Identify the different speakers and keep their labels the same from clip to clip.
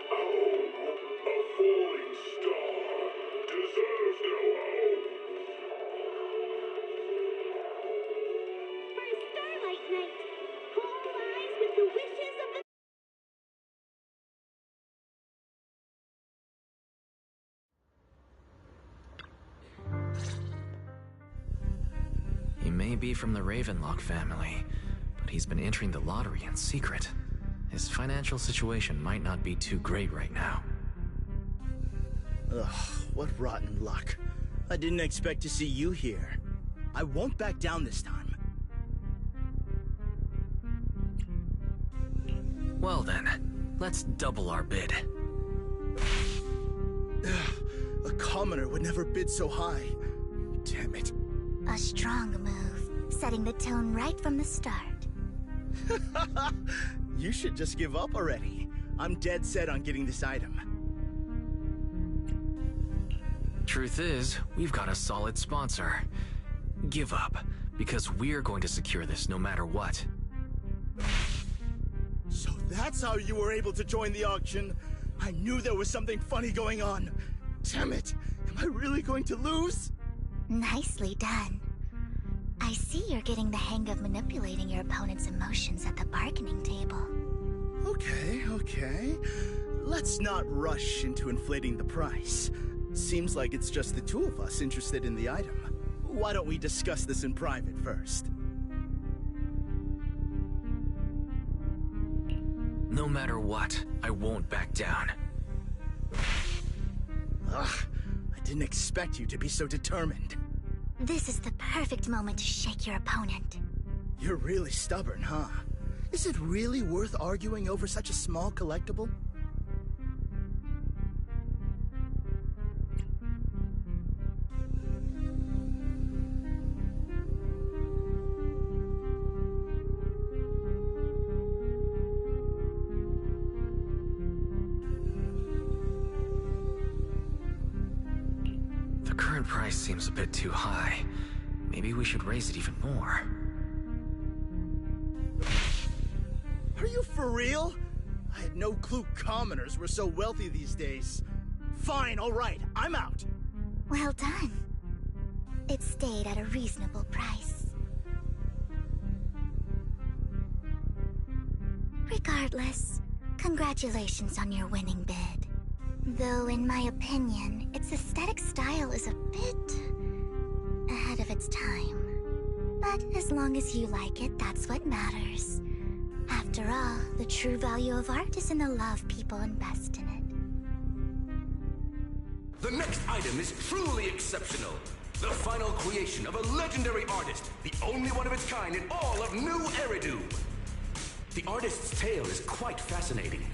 Speaker 1: A falling star deserves no home.
Speaker 2: For a starlight night, all eyes with the wishes of the...
Speaker 3: He may be from the Ravenlock family, but he's been entering the lottery in secret. His financial situation might not be too great right now.
Speaker 4: Ugh, what rotten luck. I didn't expect to see you here. I won't back down this time.
Speaker 3: Well then, let's double our bid.
Speaker 4: A commoner would never bid so high. Damn it.
Speaker 2: A strong move, setting the tone right from the start.
Speaker 4: You should just give up already. I'm dead set on getting this item.
Speaker 3: Truth is, we've got a solid sponsor. Give up, because we're going to secure this no matter what.
Speaker 4: So that's how you were able to join the auction? I knew there was something funny going on. Damn it! Am I really going to lose?
Speaker 2: Nicely done. I see you're getting the hang of manipulating your opponent's emotions at the bargaining table.
Speaker 4: Okay. Let's not rush into inflating the price. Seems like it's just the two of us interested in the item. Why don't we discuss this in private first?
Speaker 3: No matter what, I won't back down.
Speaker 4: Ugh, I didn't expect you to be so determined.
Speaker 2: This is the perfect moment to shake your opponent.
Speaker 4: You're really stubborn, huh? Is it really worth arguing over such a small collectible?
Speaker 3: The current price seems a bit too high. Maybe we should raise it even more.
Speaker 4: Are you for real? I had no clue commoners were so wealthy these days. Fine, all right, I'm out.
Speaker 2: Well done. It stayed at a reasonable price. Regardless, congratulations on your winning bid. Though, in my opinion, its aesthetic style is a bit ahead of its time. But as long as you like it, that's what matters. After all, the true value of art is in the love people invest in it.
Speaker 5: The next item is truly exceptional. The final creation of a legendary artist, the only one of its kind in all of New Eridu. The artist's tale is quite fascinating.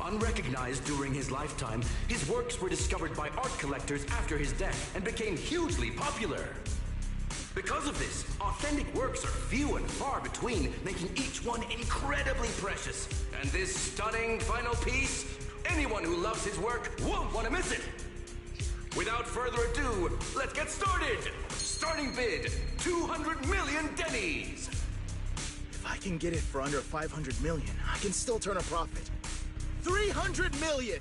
Speaker 5: Unrecognized during his lifetime, his works were discovered by art collectors after his death and became hugely popular. Because of this, authentic works are few and far between, making each one incredibly precious. And this stunning final piece, anyone who loves his work won't want to miss it. Without further ado, let's get started! Starting bid, 200 million dennies!
Speaker 4: If I can get it for under 500 million, I can still turn a profit. 300 million!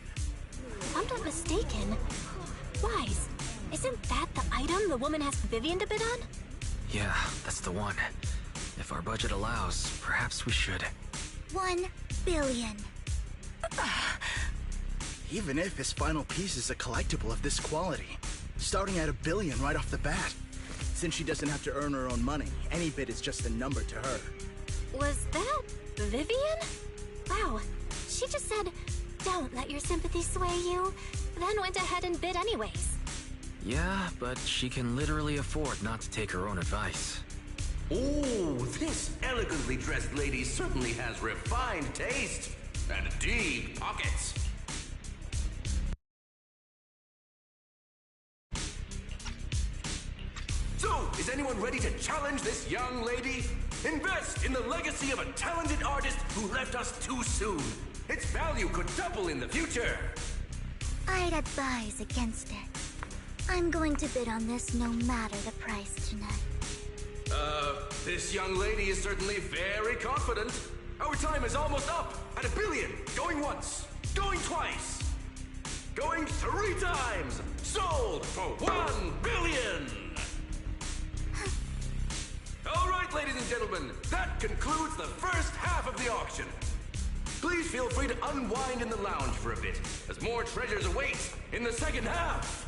Speaker 6: If I'm not mistaken, Wise, isn't that the item the woman asked Vivian to bid on?
Speaker 3: Yeah, that's the one. If our budget allows, perhaps we should.
Speaker 2: 1 billion.
Speaker 4: Even if his final piece is a collectible of this quality, starting at $1 billion right off the bat. Since she doesn't have to earn her own money, any bid is just a number to her.
Speaker 6: Was that Vivian? Wow, she just said, "Don't let your sympathy sway you," then went ahead and bid anyways.
Speaker 3: Yeah, but she can literally afford not to take her own advice.
Speaker 5: Oh, this elegantly dressed lady certainly has refined taste and deep pockets. So, is anyone ready to challenge this young lady? Invest in the legacy of a talented artist who left us too soon. Its value could double in the future.
Speaker 2: I'd advise against it. I'm going to bid on this no matter the price tonight.
Speaker 5: This young lady is certainly very confident. Our time is almost up at $1 billion, going once, Going twice! Going 3 times! Sold for 1 billion! All right, ladies and gentlemen, that concludes the first half of the auction. Please feel free to unwind in the lounge for a bit, as more treasures await in the second half.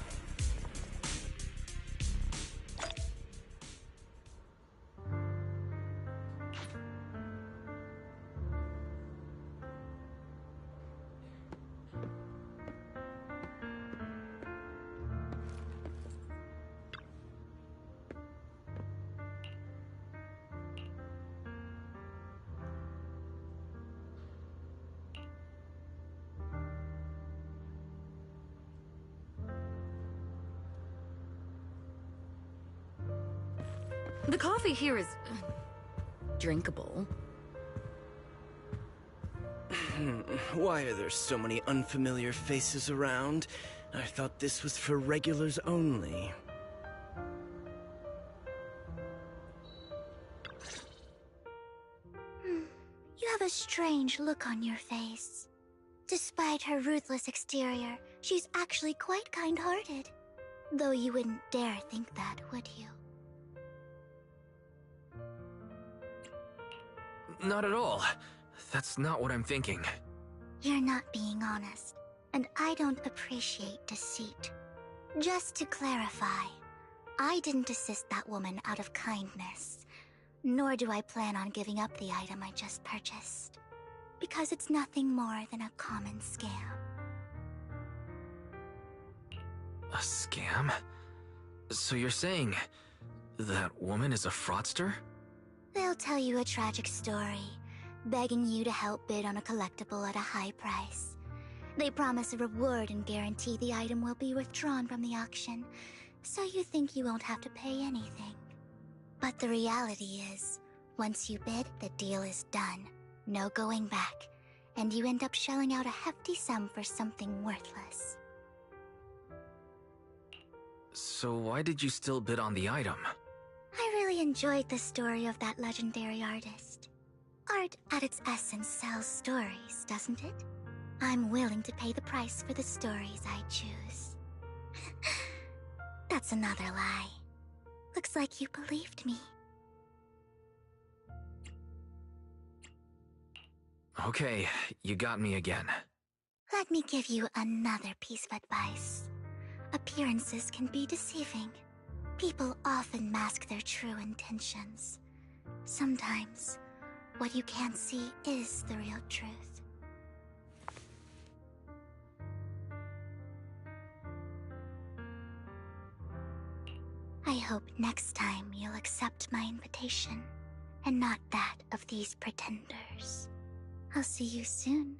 Speaker 7: The coffee here is drinkable.
Speaker 8: Why are there so many unfamiliar faces around? I thought this was for regulars only.
Speaker 2: You have a strange look on your face. Despite her ruthless exterior, she's actually quite kind-hearted. Though you wouldn't dare think that, would you?
Speaker 3: Not at all. That's not what I'm thinking.
Speaker 2: You're not being honest, and I don't appreciate deceit. Just to clarify, I didn't assist that woman out of kindness, nor do I plan on giving up the item I just purchased, because it's nothing more than a common scam.
Speaker 3: A scam? So you're saying that woman is a fraudster?
Speaker 2: They'll tell you a tragic story, begging you to help bid on a collectible at a high price. They promise a reward and guarantee the item will be withdrawn from the auction, so you think you won't have to pay anything. But the reality is, once you bid, the deal is done. No going back, and you end up shelling out a hefty sum for something worthless.
Speaker 3: So why did you still bid on the item?
Speaker 2: I really enjoyed the story of that legendary artist. Art, at its essence, sells stories, doesn't it? I'm willing to pay the price for the stories I choose. That's another lie. Looks like you believed me.
Speaker 3: Okay, you got me again.
Speaker 2: Let me give you another piece of advice. Appearances can be deceiving. People often mask their true intentions. Sometimes, what you can't see is the real truth. I hope next time you'll accept my invitation, and not that of these pretenders. I'll see you soon,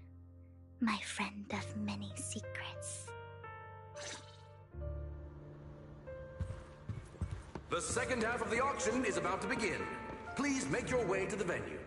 Speaker 2: my friend of many secrets.
Speaker 5: The second half of the auction is about to begin. Please make your way to the venue.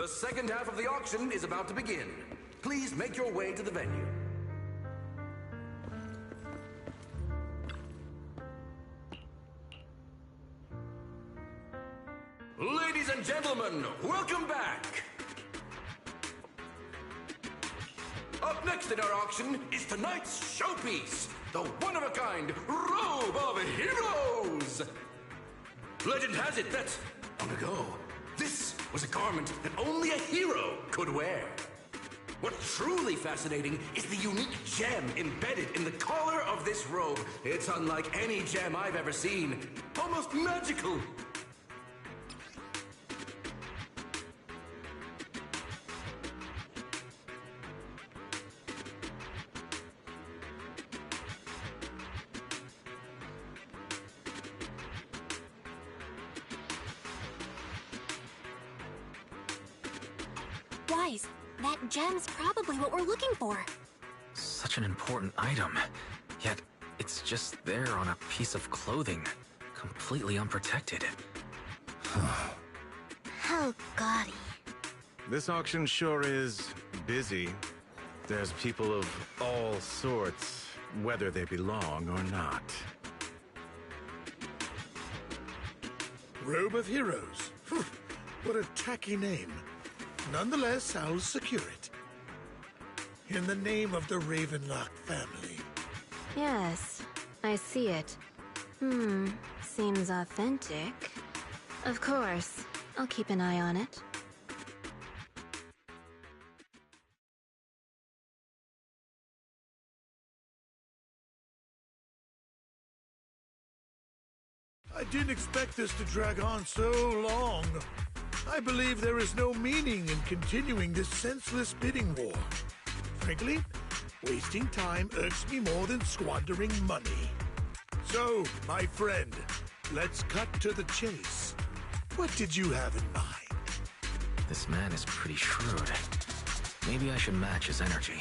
Speaker 5: The second half of the auction is about to begin. Please make your way to the venue. Ladies and gentlemen, welcome back! Up next in our auction is tonight's showpiece, the one-of-a-kind Robe of Heroes! Legend has it that, long ago, this was a garment that only a hero could wear. What's truly fascinating is the unique gem embedded in the collar of this robe. It's unlike any gem I've ever seen. Almost magical.
Speaker 6: Wise, that gem's probably what we're looking for.
Speaker 3: Such an important item, yet it's just there on a piece of clothing, completely unprotected.
Speaker 2: How gaudy.
Speaker 9: This auction sure is busy. There's people of all sorts, whether they belong or not.
Speaker 10: Robe of Heroes. What a tacky name. Nonetheless, I'll secure it. In the name of the Ravenlock family.
Speaker 6: Yes, I see it. Seems authentic. Of course, I'll keep an eye on it.
Speaker 10: I didn't expect this to drag on so long. I believe there is no meaning in continuing this senseless bidding war. Frankly, wasting time irks me more than squandering money. So, my friend, let's cut to the chase. What did you have in mind?
Speaker 3: This man is pretty shrewd. Maybe I should match his energy.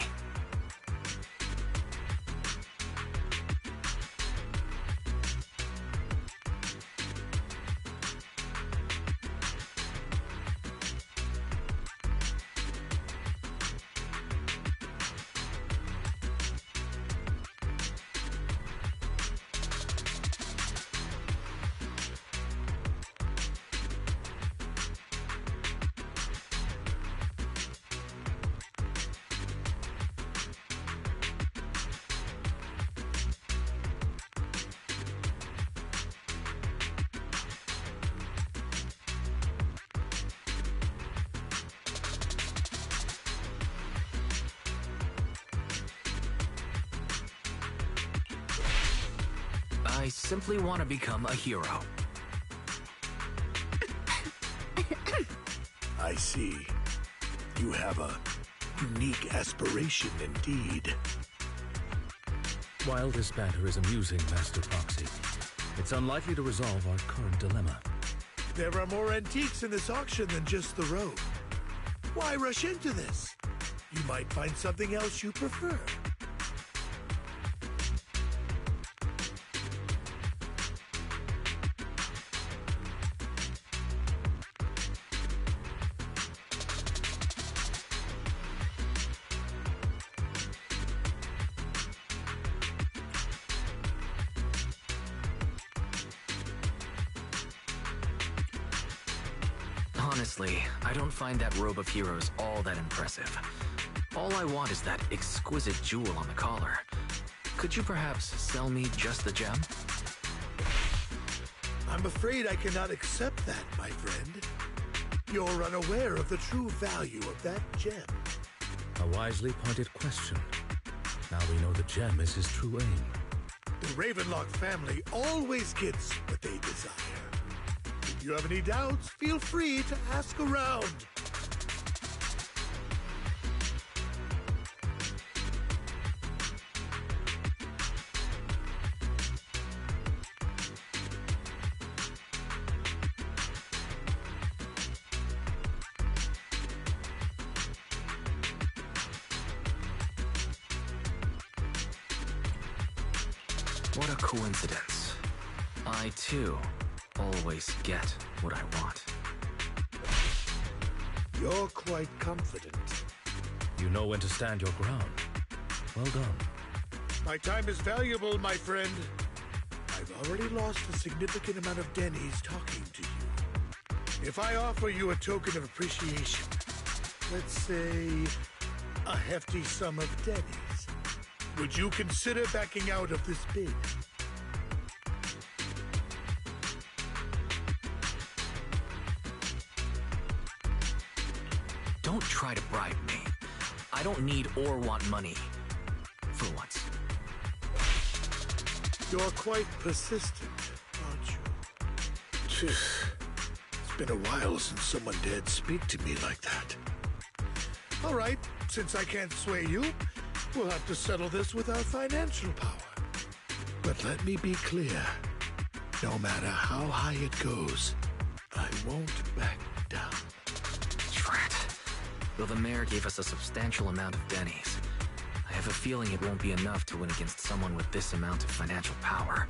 Speaker 3: I simply want to become a hero.
Speaker 10: I see. You have a unique aspiration indeed.
Speaker 11: While this banter is amusing, Master Proxy, it's unlikely to resolve our current dilemma.
Speaker 10: There are more antiques in this auction than just the robe. Why rush into this? You might find something else you prefer.
Speaker 3: Honestly, I don't find that Robe of Heroes all that impressive. All I want is that exquisite jewel on the collar. Could you perhaps sell me just the gem?
Speaker 10: I'm afraid I cannot accept that, my friend. You're unaware of the true value of that gem.
Speaker 11: A wisely pointed question. Now we know the gem is his true aim.
Speaker 10: The Ravenlock family always gets what they desire. If you have any doubts, feel free to ask around.
Speaker 3: What a coincidence. I, too, always get what I want.
Speaker 10: You're quite confident.
Speaker 11: You know when to stand your ground. Well done.
Speaker 10: My time is valuable, my friend. I've already lost a significant amount of dennies talking to you. If I offer you a token of appreciation, let's say a hefty sum of dennies, would you consider backing out of this bid?
Speaker 3: Don't try to bribe me. I don't need or want money. For once.
Speaker 10: You're quite persistent, aren't you? It's been a while since someone dared speak to me like that. All right, since I can't sway you, we'll have to settle this with our financial power. But let me be clear. No matter how high it goes, I won't back down.
Speaker 3: Drat. Though the mayor gave us a substantial amount of dennies, I have a feeling it won't be enough to win against someone with this amount of financial power.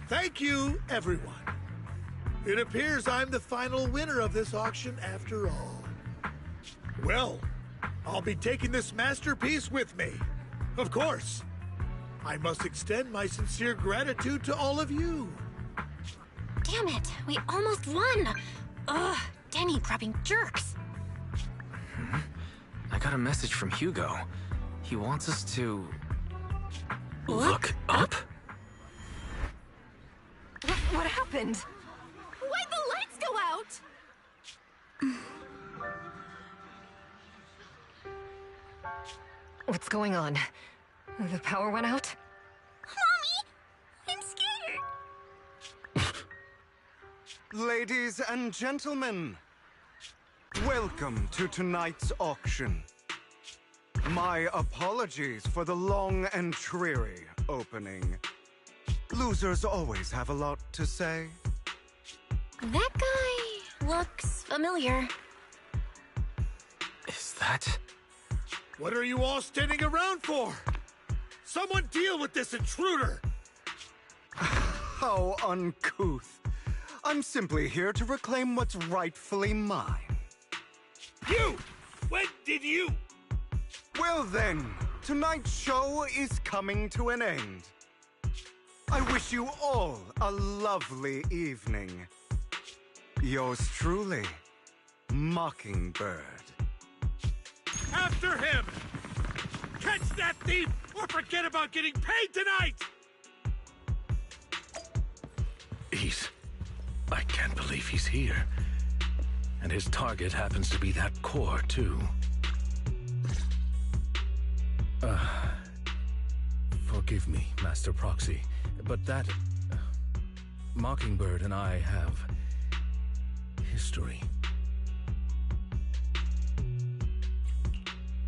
Speaker 10: Thank you, everyone. It appears I'm the final winner of this auction after all. Well, I'll be taking this masterpiece with me. Of course. I must extend my sincere gratitude to all of you.
Speaker 6: Damn it, we almost won! Ugh, denny grabbing jerks.
Speaker 3: I got a message from Hugo. He wants us to...
Speaker 6: Look
Speaker 3: up?
Speaker 6: What happened? Why'd the lights go out? What's going on? The power went out?
Speaker 2: Mommy! I'm scared!
Speaker 12: Ladies and gentlemen, welcome to tonight's auction. My apologies for the long and dreary opening. Losers always have a lot to say.
Speaker 6: That guy looks familiar.
Speaker 3: Is that...
Speaker 10: What are you all standing around for? Someone deal with this intruder!
Speaker 12: How uncouth. I'm simply here to reclaim what's rightfully mine.
Speaker 10: You! When did you?
Speaker 12: Well then, tonight's show is coming to an end. I wish you all a lovely evening. Yours truly, Mockingbird.
Speaker 10: After him! Catch that thief or forget about getting paid tonight!
Speaker 11: I can't believe he's here. And his target happens to be that core, too. Forgive me, Master Proxy, but that... Mockingbird and I have... history.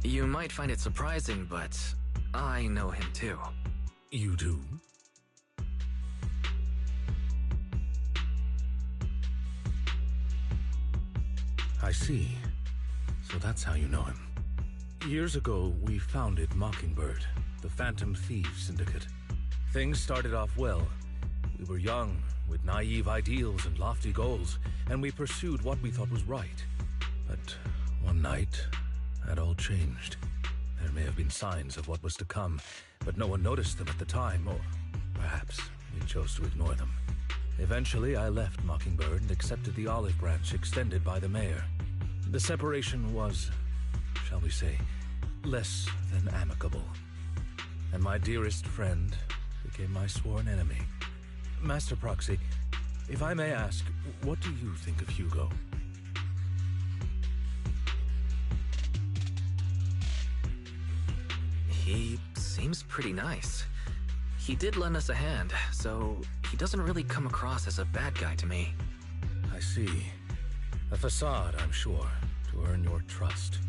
Speaker 3: You might find it surprising, but I know him too.
Speaker 11: You do? I see. So that's how you know him. Years ago, we founded Mockingbird, the Phantom Thieves Syndicate. Things started off well. We were young, with naive ideals and lofty goals, and we pursued what we thought was right. But one night, that all changed. There may have been signs of what was to come, but no one noticed them at the time, or perhaps we chose to ignore them. Eventually, I left Mockingbird and accepted the olive branch extended by the mayor. The separation was, shall we say, less than amicable. And my dearest friend became my sworn enemy. Master Proxy, if I may ask, what do you think of Hugo?
Speaker 3: He seems pretty nice. He did lend us a hand, so he doesn't really come across as a bad guy to me.
Speaker 11: I see. A facade, I'm sure, to earn your trust.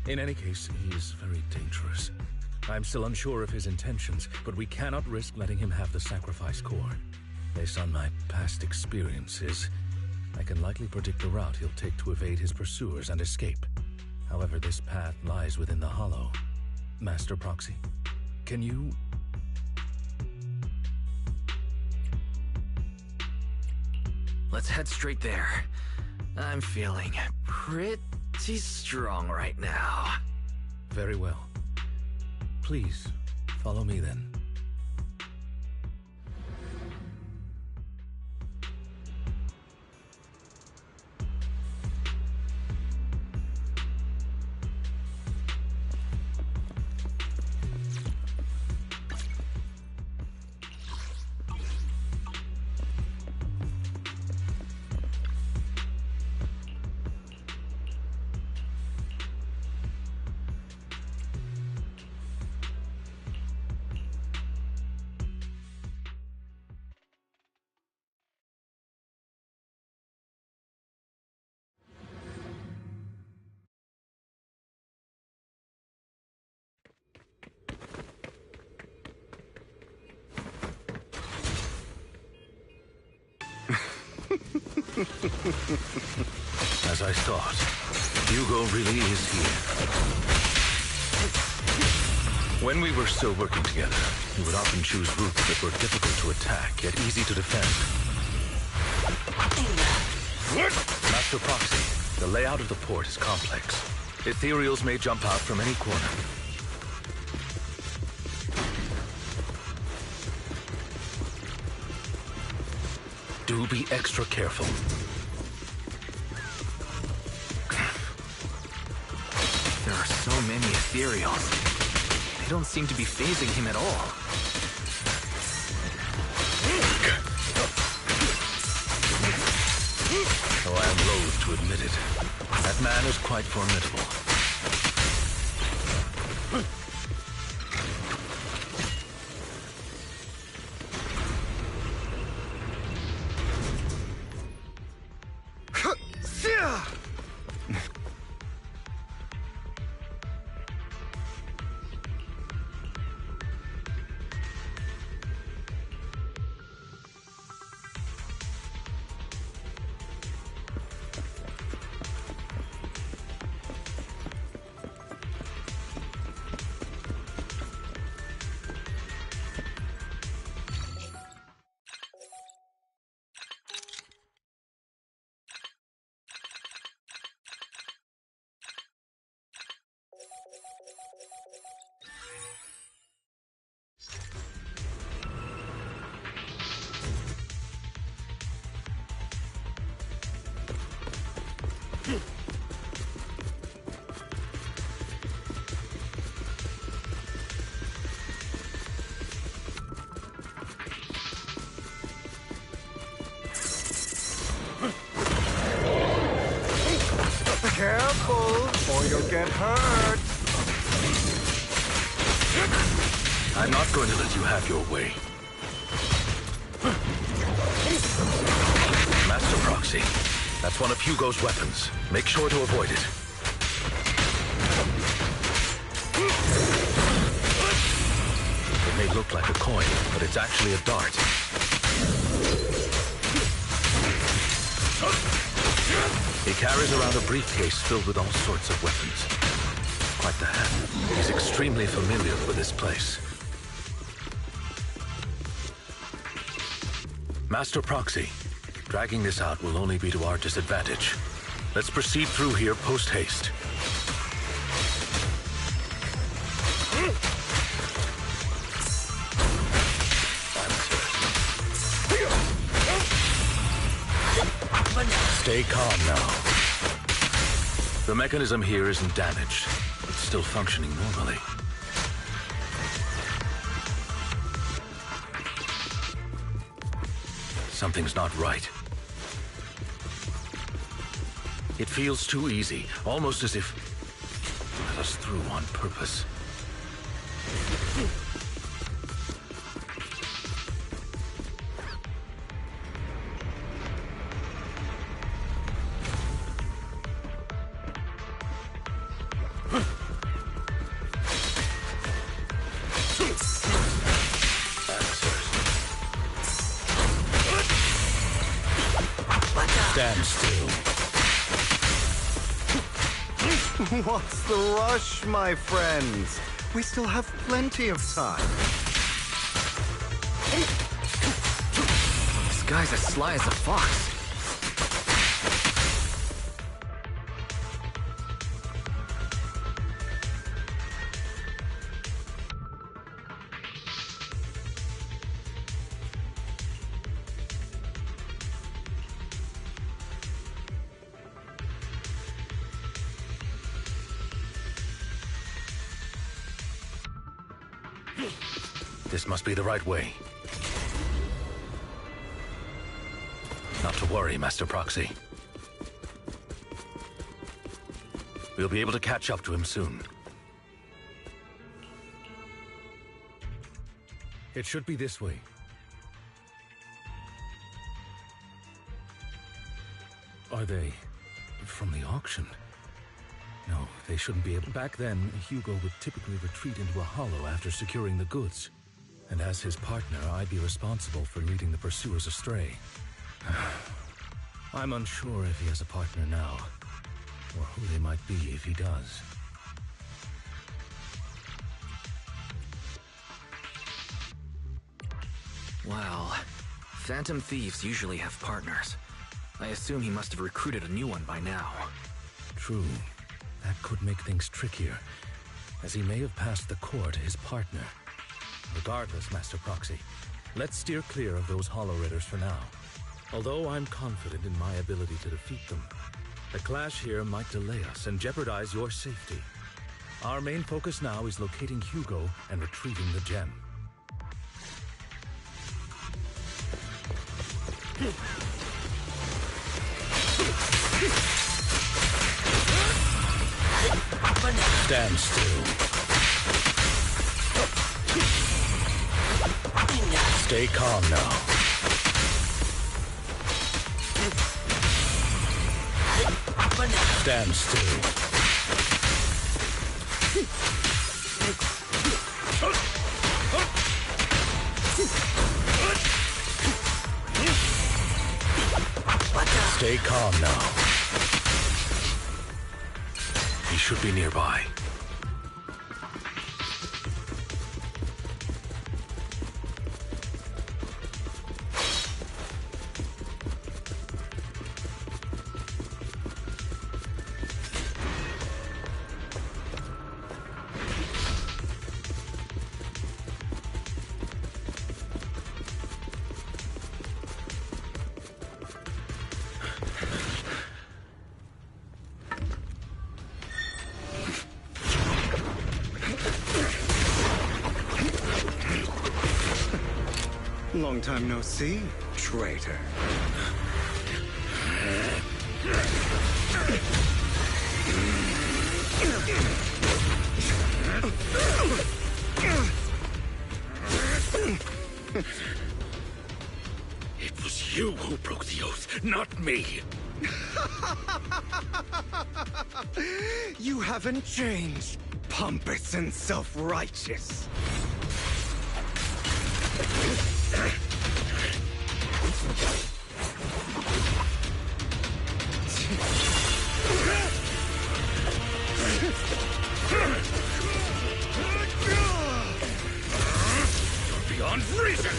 Speaker 11: In any case, he is very dangerous. I'm still unsure of his intentions, but we cannot risk letting him have the sacrifice core. Based on my past experiences, I can likely predict the route he'll take to evade his pursuers and escape. However, this path lies within the Hollow. Master Proxy, can you
Speaker 3: let's head straight there. I'm feeling pretty strong right now.
Speaker 11: Very well. Please, follow me then. As I thought, Hugo really is here. When we were still working together, he would often choose routes that were difficult to attack, yet easy to defend. Master Proxy, the layout of the port is complex. Ethereals may jump out from any corner. Do be extra careful.
Speaker 3: There are so many ethereals. They don't seem to be phasing him at all.
Speaker 11: Though I am loath to admit it, that man is quite formidable.
Speaker 12: Careful, or you'll get hurt.
Speaker 11: I'm not going to let you have your way. Master Proxy, that's one of Hugo's weapons. Make sure to avoid it. It may look like a coin, but it's actually a dart. He carries around a briefcase filled with all sorts of weapons. Quite the hand. He's extremely familiar with this place. Master Proxy, dragging this out will only be to our disadvantage. Let's proceed through here post-haste. Stay calm now. The mechanism here isn't damaged. It's still functioning normally. Something's not right. It feels too easy, almost as if it let us through on purpose. Stand still.
Speaker 12: What's the rush, my friends? We still have plenty of time.
Speaker 3: This guy's as sly as a fox.
Speaker 11: This must be the right way. Not to worry, Master Proxy. We'll be able to catch up to him soon. It should be this way. Are they from the auction? No, they shouldn't be able. Back then, Hugo would typically retreat into a hollow after securing the goods. And as his partner, I'd be responsible for leading the pursuers astray. I'm unsure if he has a partner now, or who they might be if he does.
Speaker 3: Well, Phantom Thieves usually have partners. I assume he must have recruited a new one by now.
Speaker 11: True. That could make things trickier, as he may have passed the core to his partner. Regardless, Master Proxy, let's steer clear of those Hollow Ridders for now. Although I'm confident in my ability to defeat them, the clash here might delay us and jeopardize your safety. Our main focus now is locating Hugo and retrieving the gem. Stand still. Stay calm now. Stand still. Stay calm now. He should be nearby.
Speaker 12: Long time no see, traitor.
Speaker 11: It was you who broke the oath, not me.
Speaker 12: You haven't changed, pompous and self-righteous.
Speaker 11: Beyond reason!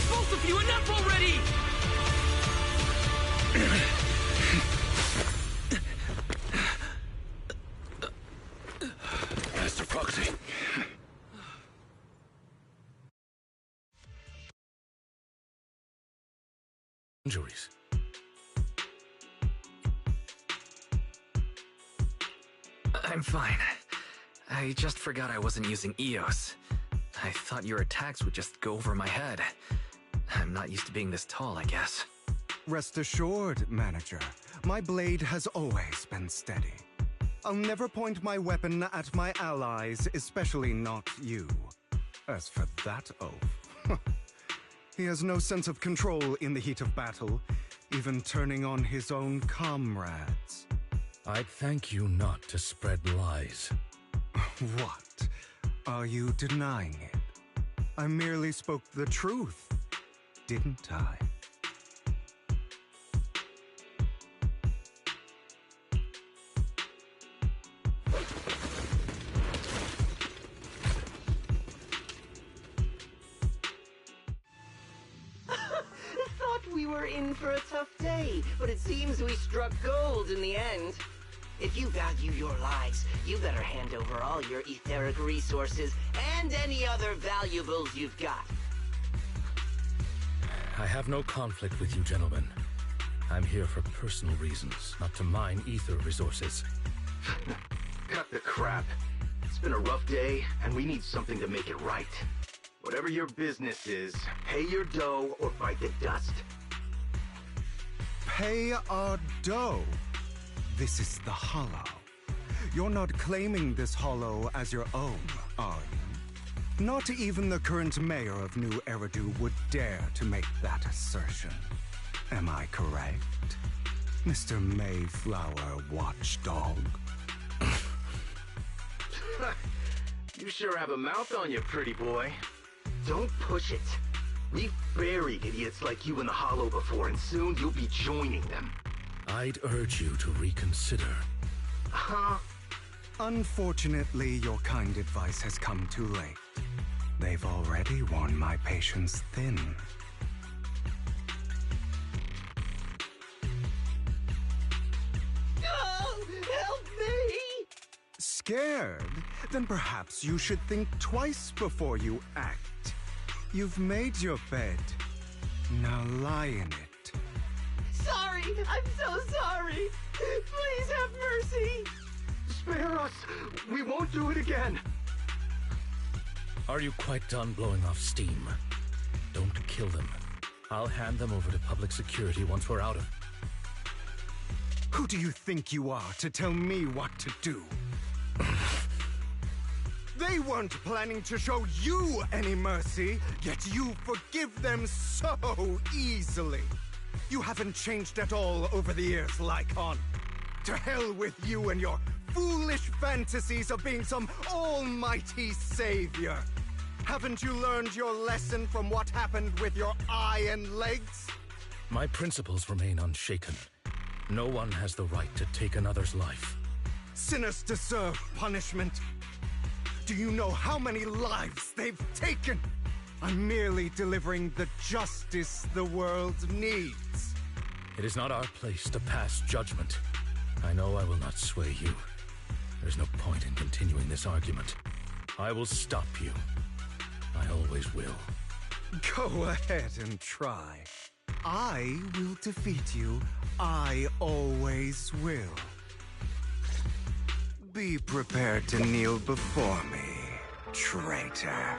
Speaker 5: Both of you, enough already!
Speaker 11: Master Proxy. Injuries.
Speaker 3: I'm fine. I just forgot I wasn't using EOS. I thought your attacks would just go over my head. I'm not used to being this tall, I guess.
Speaker 12: Rest assured, Manager, my blade has always been steady. I'll never point my weapon at my allies, especially not you. As for that oaf, he has no sense of control in the heat of battle, even turning on his own comrades.
Speaker 11: I'd thank you not to spread lies.
Speaker 12: What? Are you denying it? I merely spoke the truth, didn't I?
Speaker 13: Thought we were in for a tough day, but it seems we struck gold in the end. If you value your lives, you better hand over all your etheric resources and any other valuables you've got.
Speaker 11: I have no conflict with you, gentlemen. I'm here for personal reasons, not to mine ether resources.
Speaker 5: Cut the crap. It's been a rough day, and we need something to make it right. Whatever your business is, pay your dough or bite the dust.
Speaker 12: Pay our dough? This is the Hollow. You're not claiming this Hollow as your own, are you? Not even the current mayor of New Eridu would dare to make that assertion. Am I correct, Mr. Mayflower Watchdog?
Speaker 5: You sure have a mouth on you, pretty boy. Don't push it. We've buried idiots like you in the Hollow before, and soon you'll be joining them.
Speaker 11: I'd urge you to reconsider.
Speaker 5: Huh?
Speaker 12: Unfortunately, your kind advice has come too late. They've already worn my patience thin.
Speaker 13: Oh, help me!
Speaker 12: Scared? Then perhaps you should think twice before you act. You've made your bed. Now lie in it.
Speaker 13: Sorry, I'm so sorry. Please have mercy.
Speaker 5: Spare us! We won't do it again!
Speaker 11: Are you quite done blowing off steam? Don't kill them. I'll hand them over to public security once we're out of...
Speaker 12: Who do you think you are to tell me what to do? They weren't planning to show you any mercy, yet you forgive them so easily. You haven't changed at all over the years, Lycon. To hell with you and your foolish fantasies of being some almighty savior. Haven't you learned your lesson from what happened with your eye and legs?
Speaker 11: My principles remain unshaken. No one has the right to take another's life.
Speaker 12: Sinners deserve punishment. Do you know how many lives they've taken? I'm merely delivering the justice the world needs.
Speaker 11: It is not our place to pass judgment. I know I will not sway you. There's no point in continuing this argument. I will stop you. I always will.
Speaker 12: Go ahead and try. I will defeat you. I always will. Be prepared to kneel before me, traitor.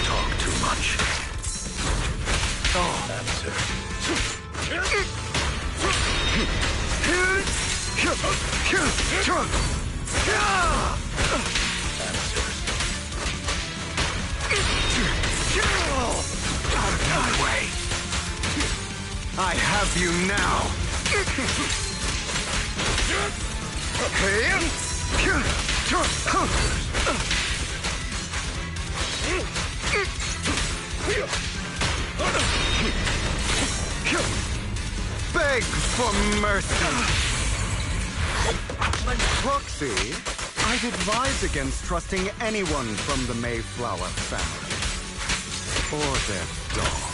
Speaker 11: Talk too much. Oh, answer.
Speaker 12: Out of my way. I have you now. Beg for mercy. Proxy, I'd advise against trusting anyone from the Mayflower family. Or their dog.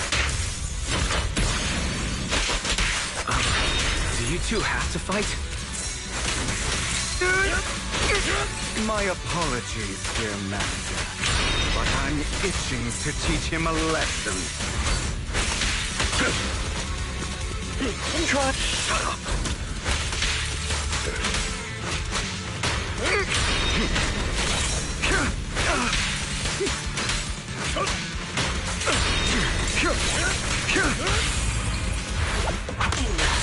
Speaker 3: Do you two have to fight?
Speaker 12: My apologies, dear manager, but I'm itching to teach him a lesson. Shut up!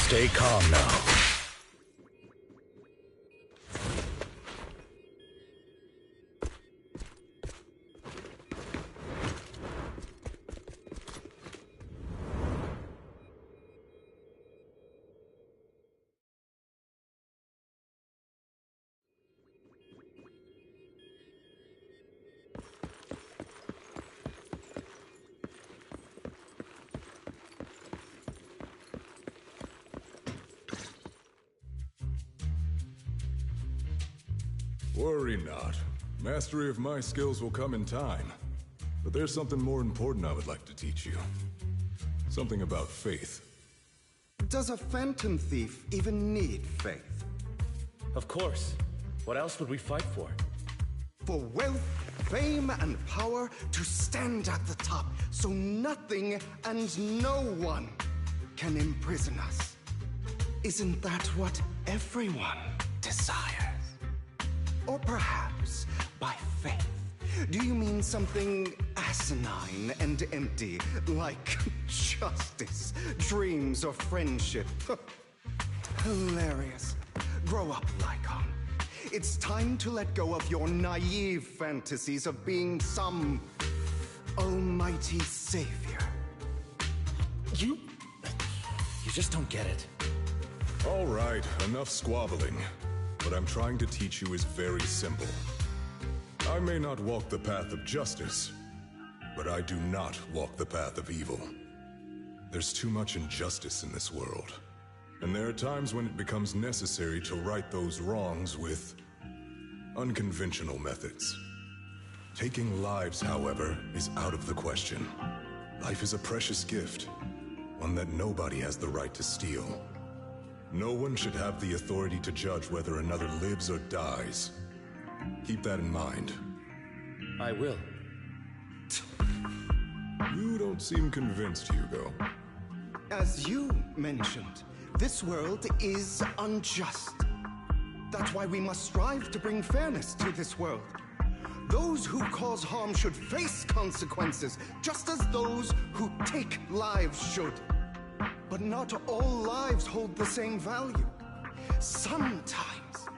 Speaker 11: Stay calm now.
Speaker 1: Worry not. Mastery of my skills will come in time. But there's something more important I would like to teach you. Something about faith.
Speaker 12: Does a phantom thief even need faith?
Speaker 11: Of course. What else would we fight for?
Speaker 12: For wealth, fame, and power to stand at the top, so nothing and no one can imprison us. Isn't that what everyone desires? Or perhaps by faith? Do you mean something asinine and empty, like justice, dreams, or friendship? Hilarious. Grow up, Lycon. It's time to let go of your naive fantasies of being some almighty savior.
Speaker 11: You just don't get it.
Speaker 1: All right, enough squabbling. What I'm trying to teach you is very simple. I may not walk the path of justice, but I do not walk the path of evil. There's too much injustice in this world, and there are times when it becomes necessary to right those wrongs with unconventional methods. Taking lives, however, is out of the question. Life is a precious gift, one that nobody has the right to steal. No one should have the authority to judge whether another lives or dies. Keep that in mind.
Speaker 11: I will.
Speaker 1: You don't seem convinced, Hugo.
Speaker 12: As you mentioned, this world is unjust. That's why we must strive to bring fairness to this world. Those who cause harm should face consequences, just as those who take lives should. But not all lives hold the same value. Sometimes,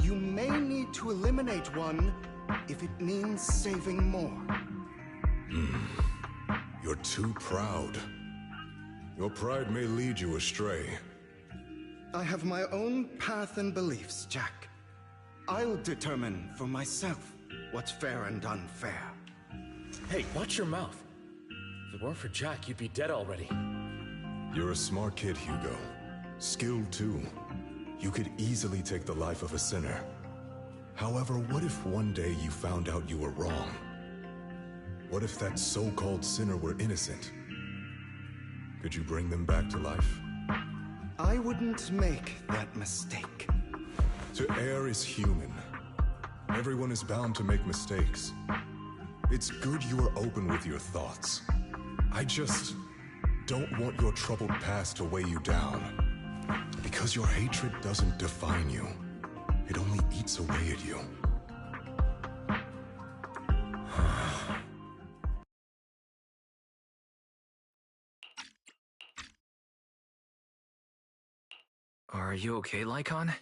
Speaker 12: you may need to eliminate one if it means saving more.
Speaker 1: You're too proud. Your pride may lead you astray.
Speaker 12: I have my own path and beliefs, Jack. I'll determine for myself what's fair and unfair.
Speaker 11: Hey, watch your mouth. If it weren't for Jack, you'd be dead already.
Speaker 1: You're a smart kid, Hugo. Skilled too. You could easily take the life of a sinner. However, what if one day you found out you were wrong? What if that so-called sinner were innocent? Could you bring them back to life?
Speaker 12: I wouldn't make that mistake.
Speaker 1: To err is human. Everyone is bound to make mistakes. It's good you are open with your thoughts. I just don't want your troubled past to weigh you down. Because your hatred doesn't define you. It only eats away at you.
Speaker 3: Are you okay, Lycon?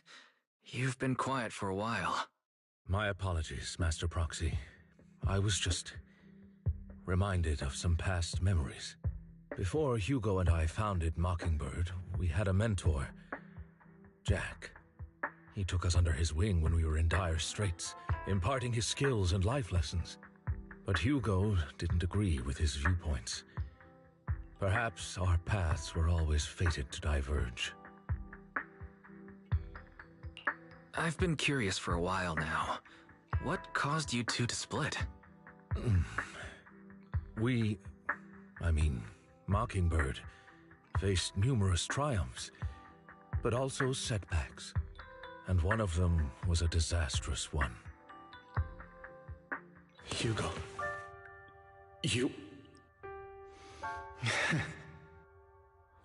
Speaker 3: You've been quiet for a while.
Speaker 11: My apologies, Master Proxy. I was just reminded of some past memories. Before Hugo and I founded Mockingbird, we had a mentor, Jack. He took us under his wing when we were in dire straits, imparting his skills and life lessons. But Hugo didn't agree with his viewpoints. Perhaps our paths were always fated to diverge.
Speaker 3: I've been curious for a while now. What caused you two to split?
Speaker 11: Mockingbird, faced numerous triumphs, but also setbacks. And one of them was a disastrous one.
Speaker 3: Hugo. You...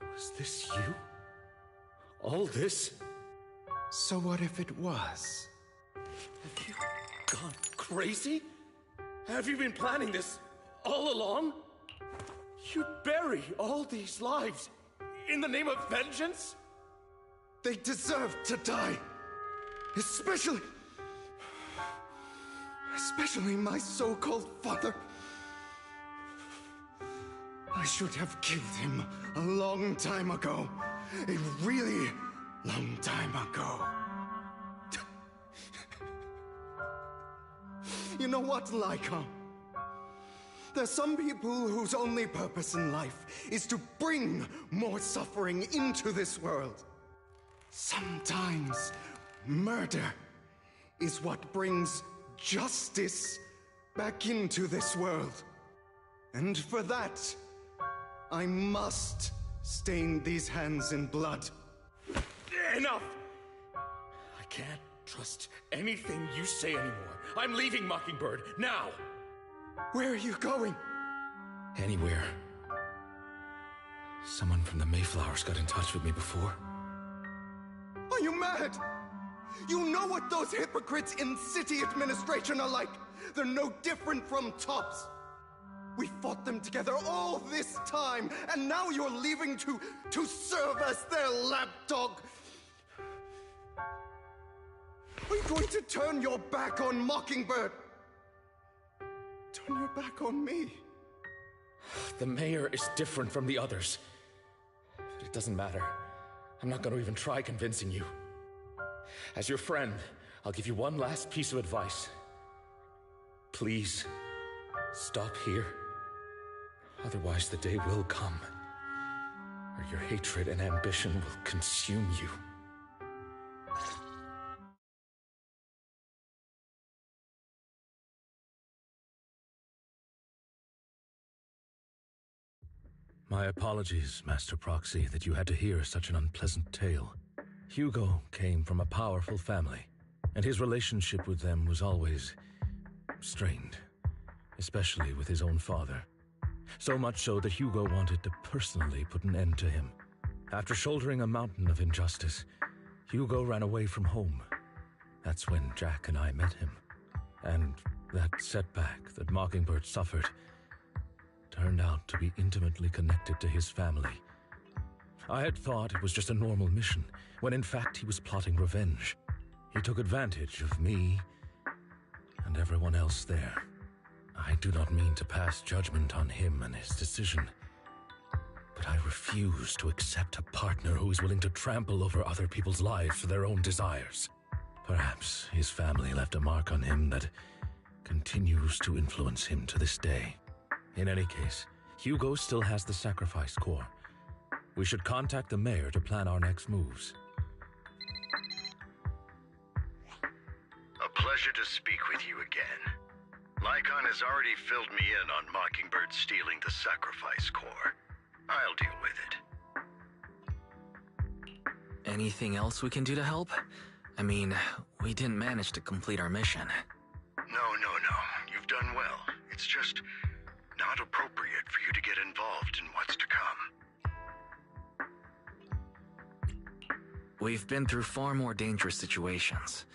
Speaker 11: Was this you? All this?
Speaker 12: So what if it was?
Speaker 11: Have you gone crazy? Have you been planning this all along? You'd bury all these lives in the name of vengeance?
Speaker 12: They deserve to die. Especially my so-called father. I should have killed him a long time ago. A really long time ago. You know what, Lycon? There's some people whose only purpose in life is to bring more suffering into this world. Sometimes murder is what brings justice back into this world. And for that, I must stain these hands in blood.
Speaker 11: Enough! I can't trust anything you say anymore. I'm leaving Mockingbird, now!
Speaker 12: Where are you going?
Speaker 11: Anywhere. Someone from the Mayflowers got in touch with me before.
Speaker 12: Are you mad? You know what those hypocrites in city administration are like. They're no different from tops. We fought them together all this time, and now you're leaving to serve as their lapdog. Are you going to turn your back on Mockingbird? Turn your back on me?
Speaker 11: The mayor is different from the others. But it doesn't matter. I'm not going to even try convincing you. As your friend, I'll give you one last piece of advice. Please, stop here. Otherwise, the day will come where your hatred and ambition will consume you. My apologies, Master Proxy, that you had to hear such an unpleasant tale. Hugo came from a powerful family, and his relationship with them was always strained, especially with his own father. So much so that Hugo wanted to personally put an end to him. After shouldering a mountain of injustice, Hugo ran away from home. That's when Jack and I met him. And that setback that Mockingbird suffered turned out to be intimately connected to his family. I had thought it was just a normal mission, when in fact he was plotting revenge. He took advantage of me and everyone else there. I do not mean to pass judgment on him and his decision, but I refuse to accept a partner who is willing to trample over other people's lives for their own desires. Perhaps his family left a mark on him that continues to influence him to this day. In any case, Hugo still has the sacrifice core. We should contact the mayor to plan our next moves.
Speaker 14: A pleasure to speak with you again. Lycon has already filled me in on Mockingbird stealing the sacrifice core. I'll deal with it.
Speaker 3: Anything else we can do to help? I mean, we didn't manage to complete our mission.
Speaker 14: No. You've done well. It's just not appropriate for you to get involved in what's to come.
Speaker 3: We've been through far more dangerous situations.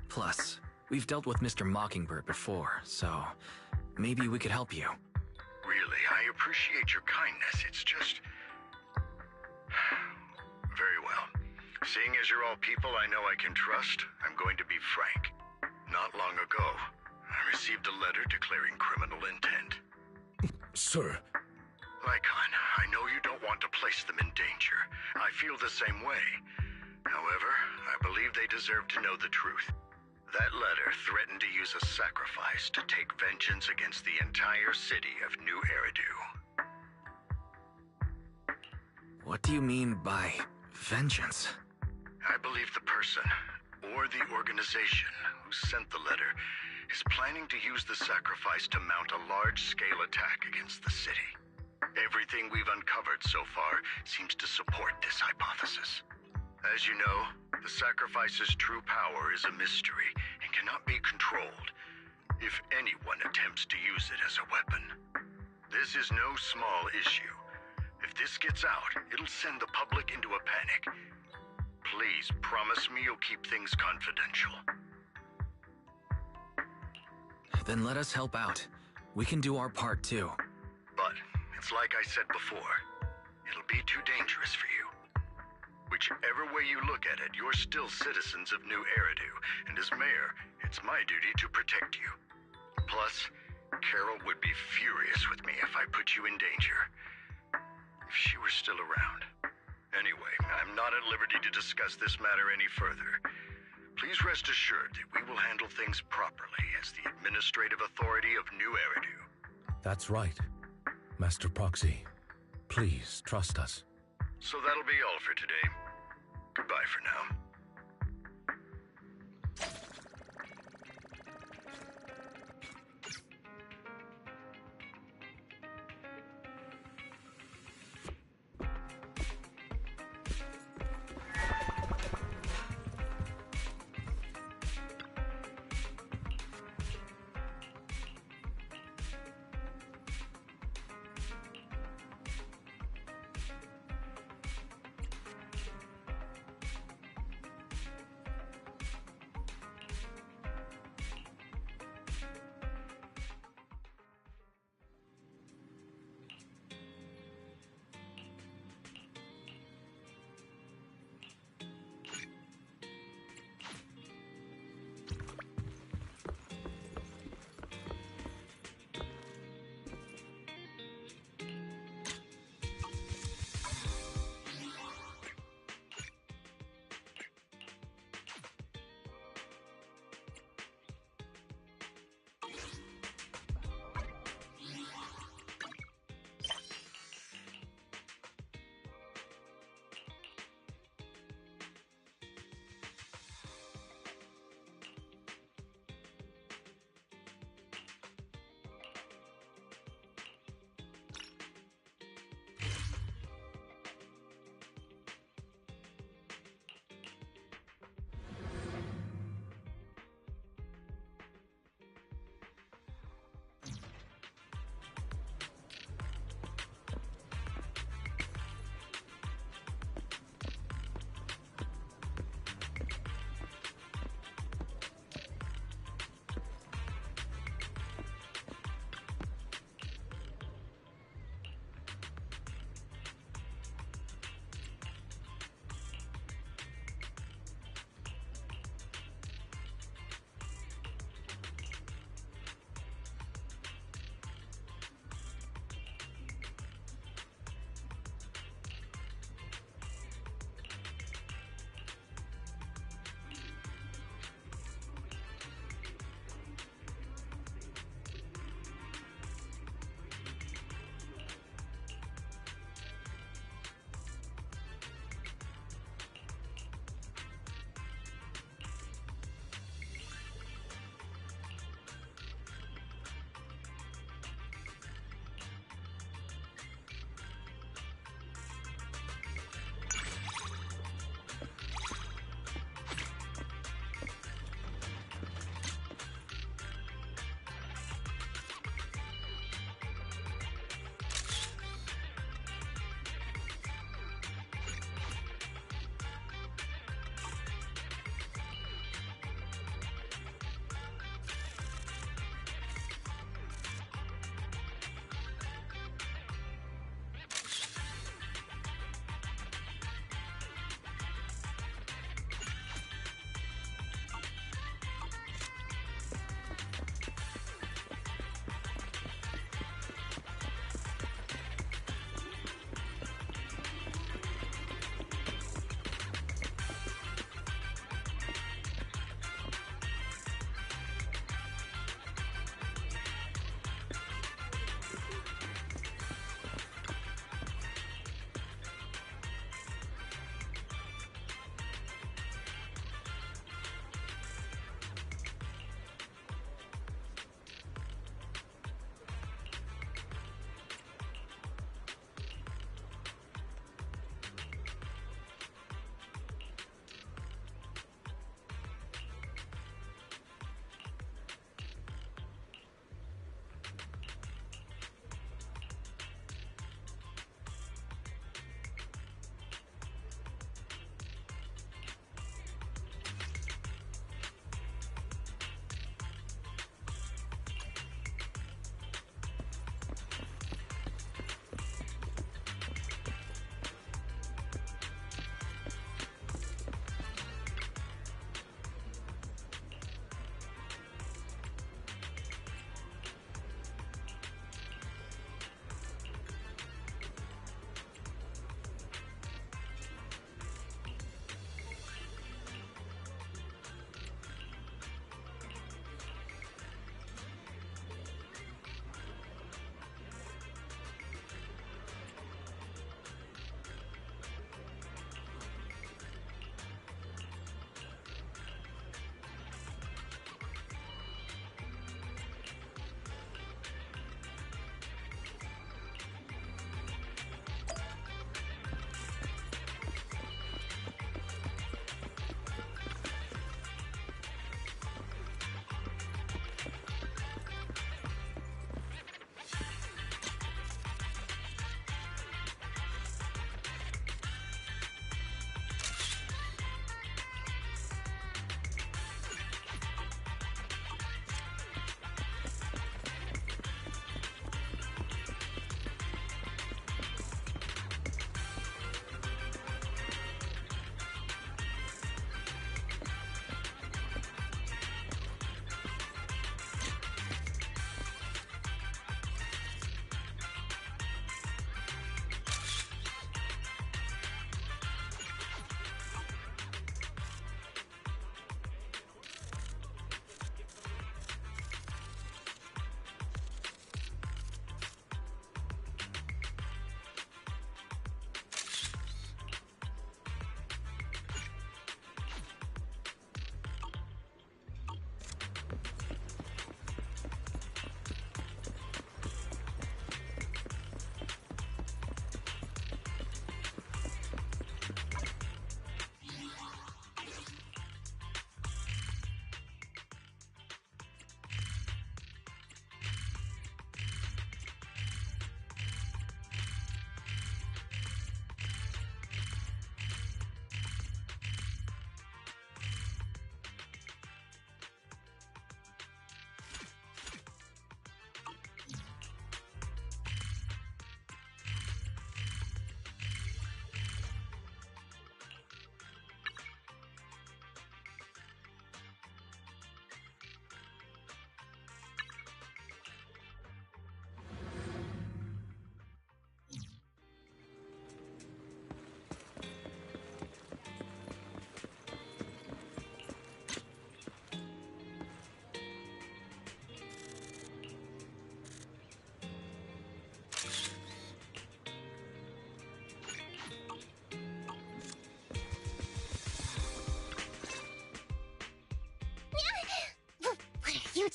Speaker 3: Plus, we've dealt with Mr. Mockingbird before, so maybe we could help you.
Speaker 14: Really, I appreciate your kindness. It's just... Very well. Seeing as you're all people I know I can trust, I'm going to be frank. Not long ago, I received a letter declaring criminal intent.
Speaker 11: Sir.
Speaker 14: Lycon, I know you don't want to place them in danger. I feel the same way. However, I believe they deserve to know the truth. That letter threatened to use a sacrifice to take vengeance against the entire city of New Eridu.
Speaker 3: What do you mean by vengeance?
Speaker 14: I believe the person, or the organization, who sent the letter is planning to use the sacrifice to mount a large-scale attack against the city. Everything we've uncovered so far seems to support this hypothesis. As you know, the sacrifice's true power is a mystery and cannot be controlled if anyone attempts to use it as a weapon. This is no small issue. If this gets out, it'll send the public into a panic. Please promise me you'll keep things confidential.
Speaker 3: Then let us help out. We can do our part too.
Speaker 14: But, it's like I said before, it'll be too dangerous for you. Whichever way you look at it, you're still citizens of New Eridu, and as mayor, it's my duty to protect you. Plus, Carol would be furious with me if I put you in danger. If she were still around. Anyway, I'm not at liberty to discuss this matter any further. Please rest assured that we will handle things properly as the administrative authority of New Eridu.
Speaker 11: That's right, Master Proxy. Please trust us.
Speaker 14: So that'll be all for today. Goodbye for now.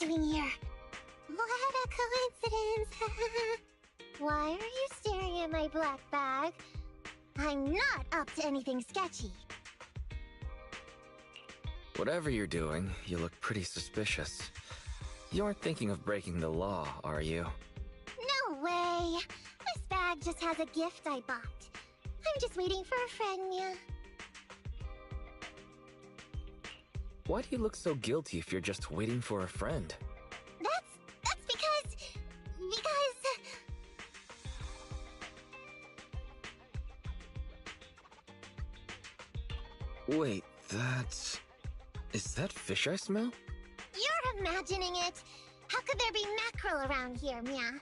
Speaker 15: doing here? What a coincidence. Why are you staring at my black bag? I'm not up to anything sketchy.
Speaker 3: Whatever you're doing, you look pretty suspicious. You aren't thinking of breaking the law, are you?
Speaker 15: No way. This bag just has a gift I bought. I'm just waiting for a friend, Mia.
Speaker 3: Why do you look so guilty if you're just waiting for a friend?
Speaker 15: That's because...
Speaker 3: Wait, that's... Is that fish I smell?
Speaker 15: You're imagining it. How could there be mackerel around here, Mia?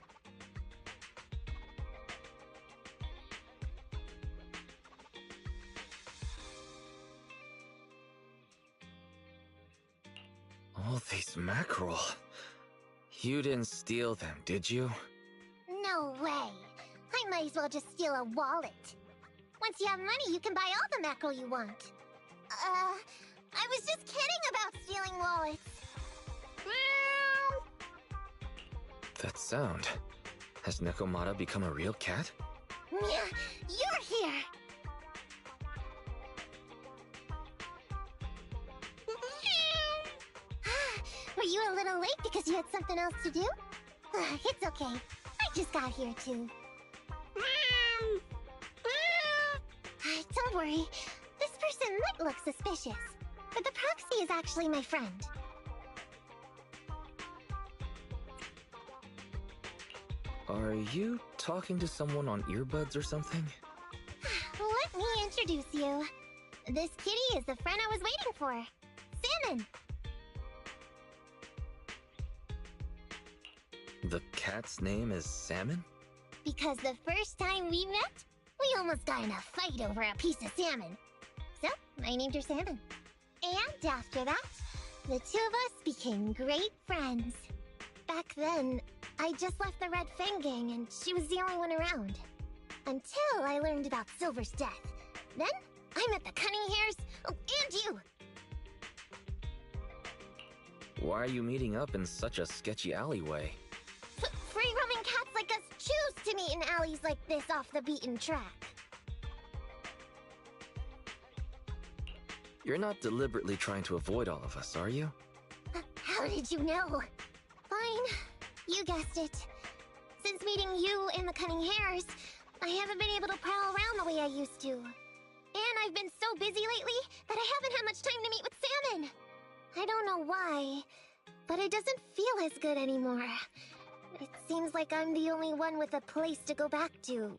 Speaker 3: All these mackerel. You didn't steal them, did you?
Speaker 15: No way. I might as well just steal a wallet. Once you have money, you can buy all the mackerel you want. I was just kidding about stealing wallets.
Speaker 3: That sound. Has Nekomata become a real cat?
Speaker 15: Mia, you're here! Were you a little late because you had something else to do? It's okay. I just got here too. Don't worry. This person might look suspicious, but the proxy is actually my friend.
Speaker 3: Are you talking to someone on earbuds or something?
Speaker 15: Let me introduce you. This kitty is the friend I was waiting for. Salmon!
Speaker 3: The cat's name is Salmon?
Speaker 15: Because the first time we met, we almost got in a fight over a piece of salmon. So, I named her Salmon. And after that, the two of us became great friends. Back then, I just left the Red Fang gang and she was the only one around. Until I learned about Silver's death. Then, I met the Cunning Hairs, oh, and you!
Speaker 3: Why are you meeting up in such a sketchy alleyway?
Speaker 15: Free-roaming cats like us choose to meet in alleys like this off the beaten track.
Speaker 3: You're not deliberately trying to avoid all of us, are you?
Speaker 15: How did you know? Fine, you guessed it. Since meeting you and the Cunning Hairs, I haven't been able to prowl around the way I used to. And I've been so busy lately that I haven't had much time to meet with Salmon. I don't know why, but it doesn't feel as good anymore. It seems like I'm the only one with a place to go back to.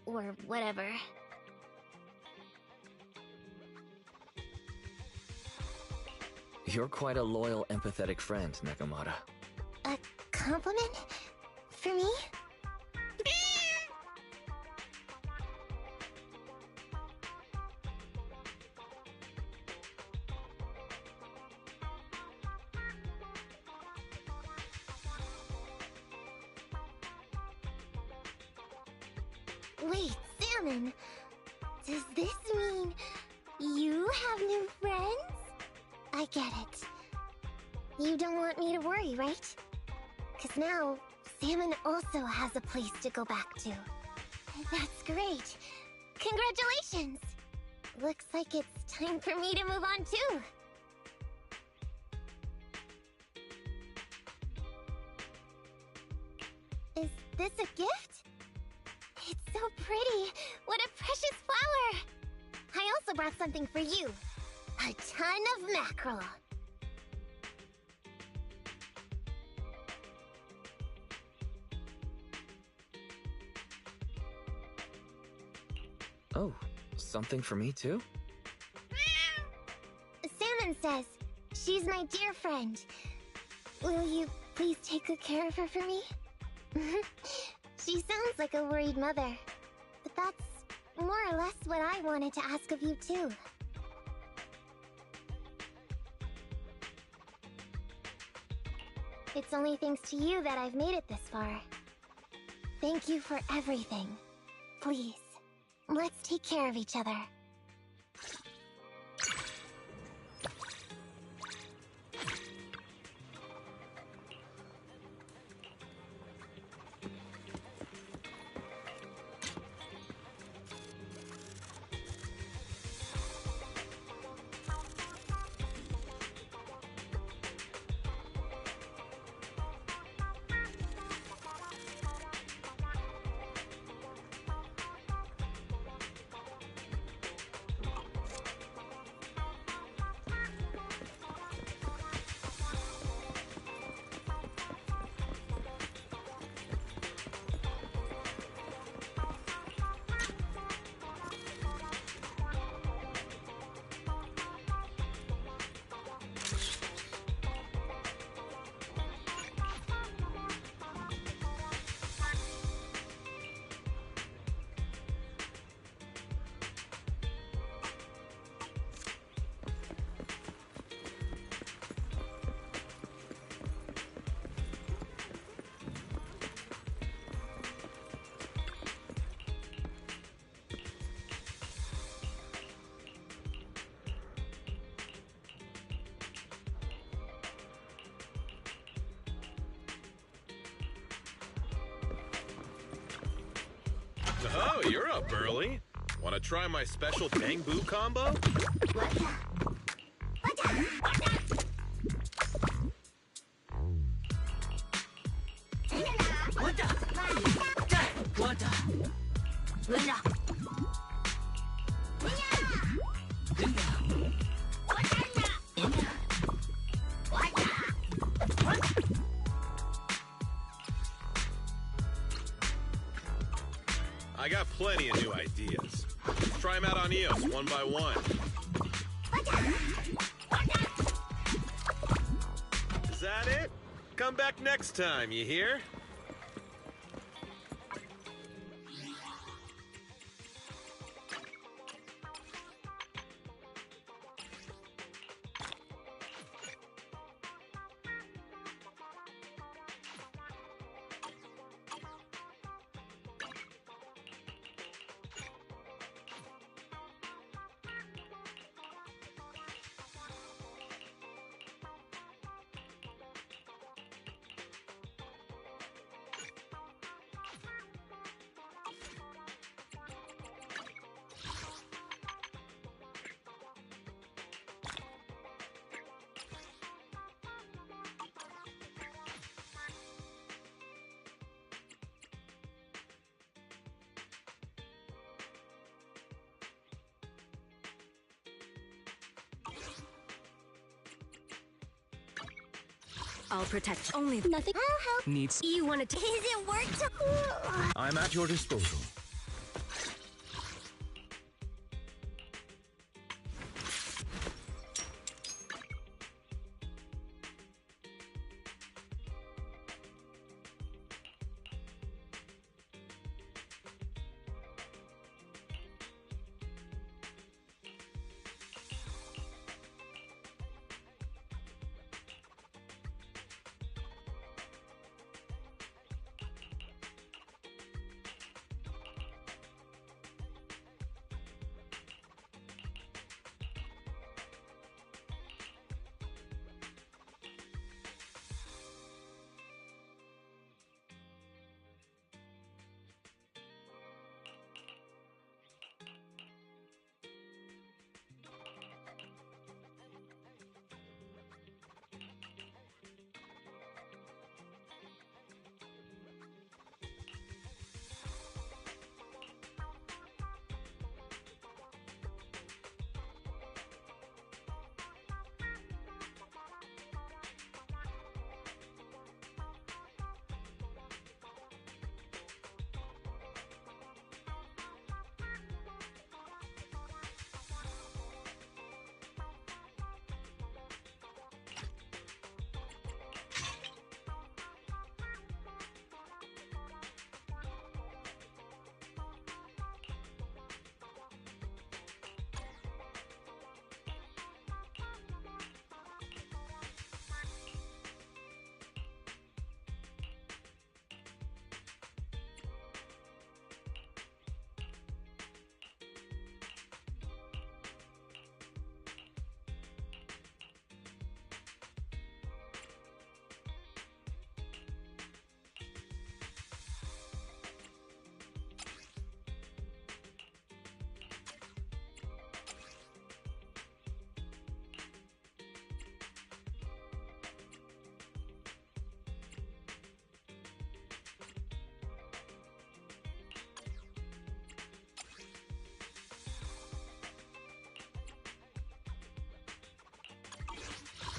Speaker 15: Or whatever.
Speaker 3: You're quite a loyal, empathetic friend, Nekomata.
Speaker 15: A compliment? For me? Wait, Salmon, does this mean you have new friends? I get it. You don't want me to worry, right? 'Cause now, Salmon also has a place to go back to. That's great. Congratulations! Looks like it's time for me to move on too. Is this a gift? It's so pretty! What a precious flower! I also brought something for you. A ton of mackerel.
Speaker 3: Oh, something for me too?
Speaker 15: Salmon says she's my dear friend. Will you please take good care of her for me? She sounds like a worried mother, but that's more or less what I wanted to ask of you too. It's only thanks to you that I've made it this far. Thank you for everything. Please, let's take care of each other.
Speaker 16: Oh, you're up early. Want to try my special Bang Boo combo? I got plenty of new ideas. Let's try them out on Eos one by one. Is that it? Come back next time, you hear?
Speaker 7: I'll protect only
Speaker 15: Nothing. I'll help.
Speaker 7: Needs.
Speaker 15: You want to? Is it work to?
Speaker 11: I'm at your disposal.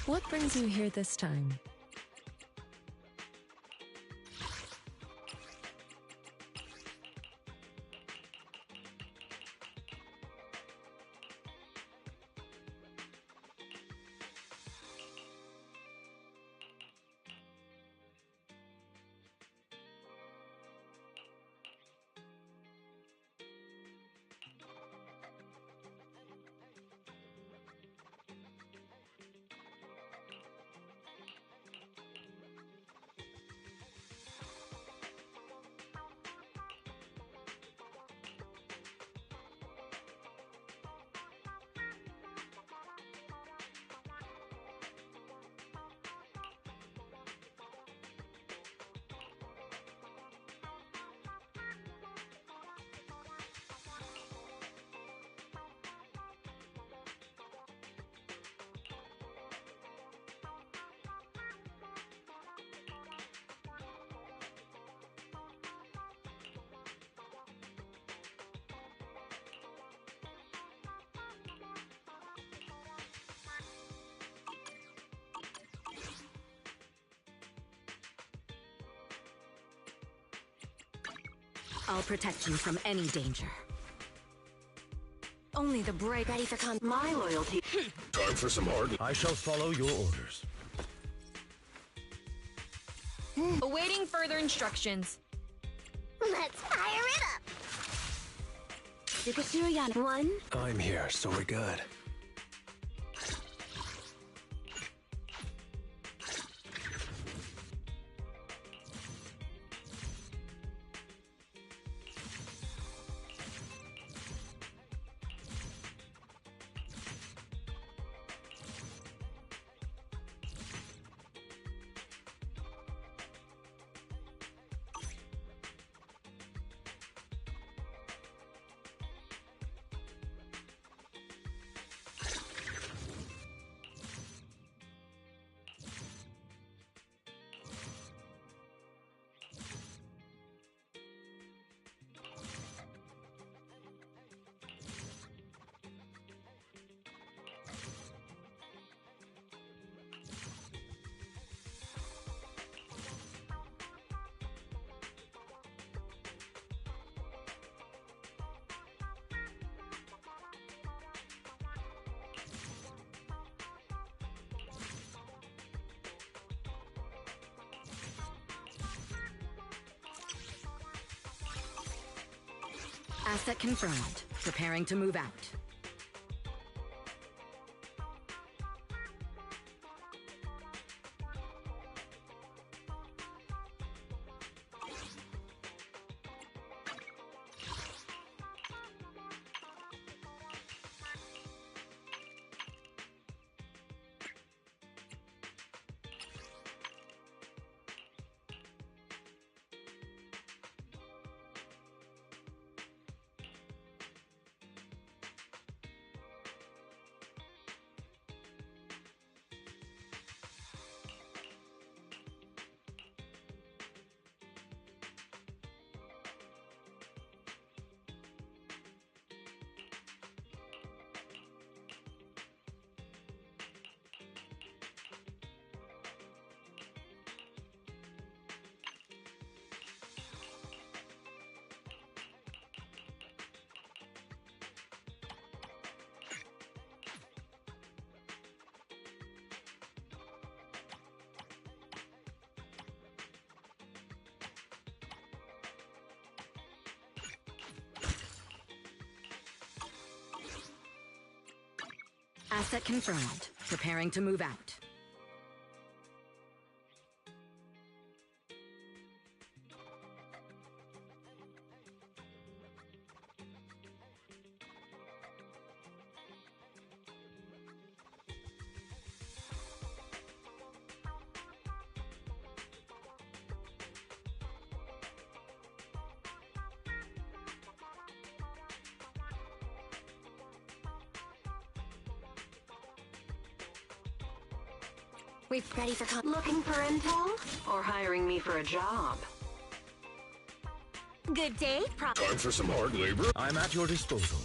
Speaker 17: What brings you here this time?
Speaker 7: I'll protect you from any danger.
Speaker 6: Only the brave ready for
Speaker 13: My loyalty.
Speaker 11: Time for some hard. I shall follow your orders.
Speaker 6: Awaiting further instructions.
Speaker 15: Let's fire it up!
Speaker 6: One.
Speaker 11: I'm here, so we're good.
Speaker 7: Asset confirmed. Preparing to move out. Asset confirmed. Preparing to move out.
Speaker 6: We've ready for
Speaker 13: Looking for intel? Or hiring me for a job?
Speaker 6: Good day,
Speaker 11: Time for some hard labor. I'm at your disposal.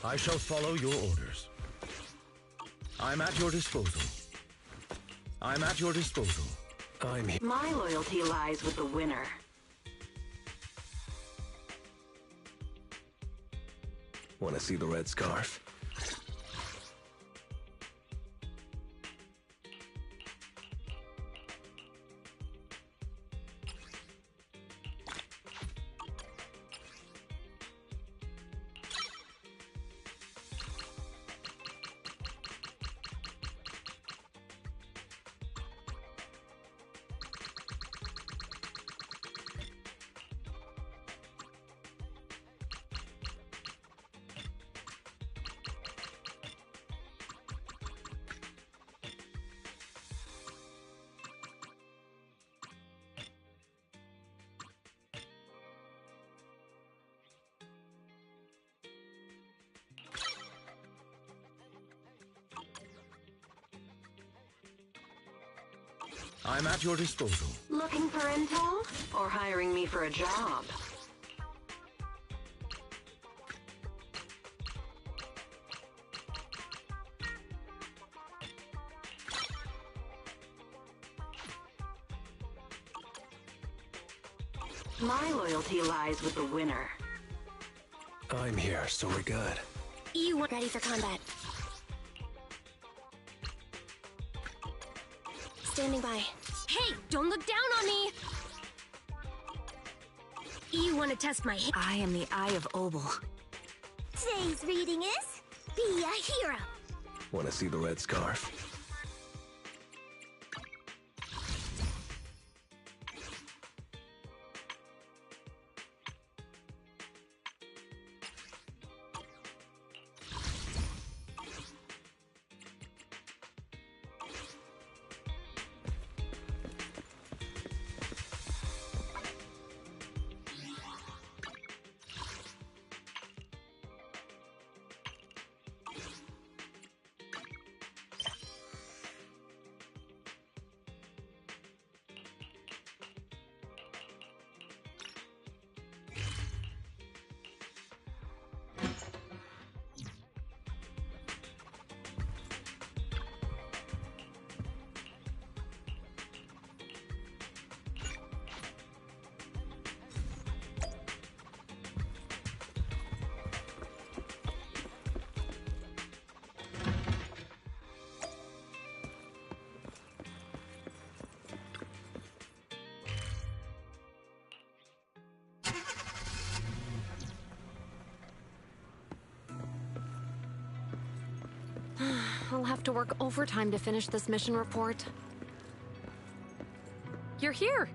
Speaker 11: I shall follow your orders. I'm at your disposal. I'm at your disposal. I'm here.
Speaker 13: My loyalty lies with the winner.
Speaker 11: Want to see the red scarf? I'm at your disposal.
Speaker 18: Looking for intel? Or hiring me for a job? My loyalty lies with the winner.
Speaker 19: I'm here, so we're good.
Speaker 6: You are ready for combat. Standing by. Hey, don't look down on me! You want to test my hit?
Speaker 18: I am the Eye of Obel.
Speaker 15: Today's reading is Be a Hero.
Speaker 19: Want to see the red scarf?
Speaker 20: I'll have to work overtime to finish this mission report. You're here!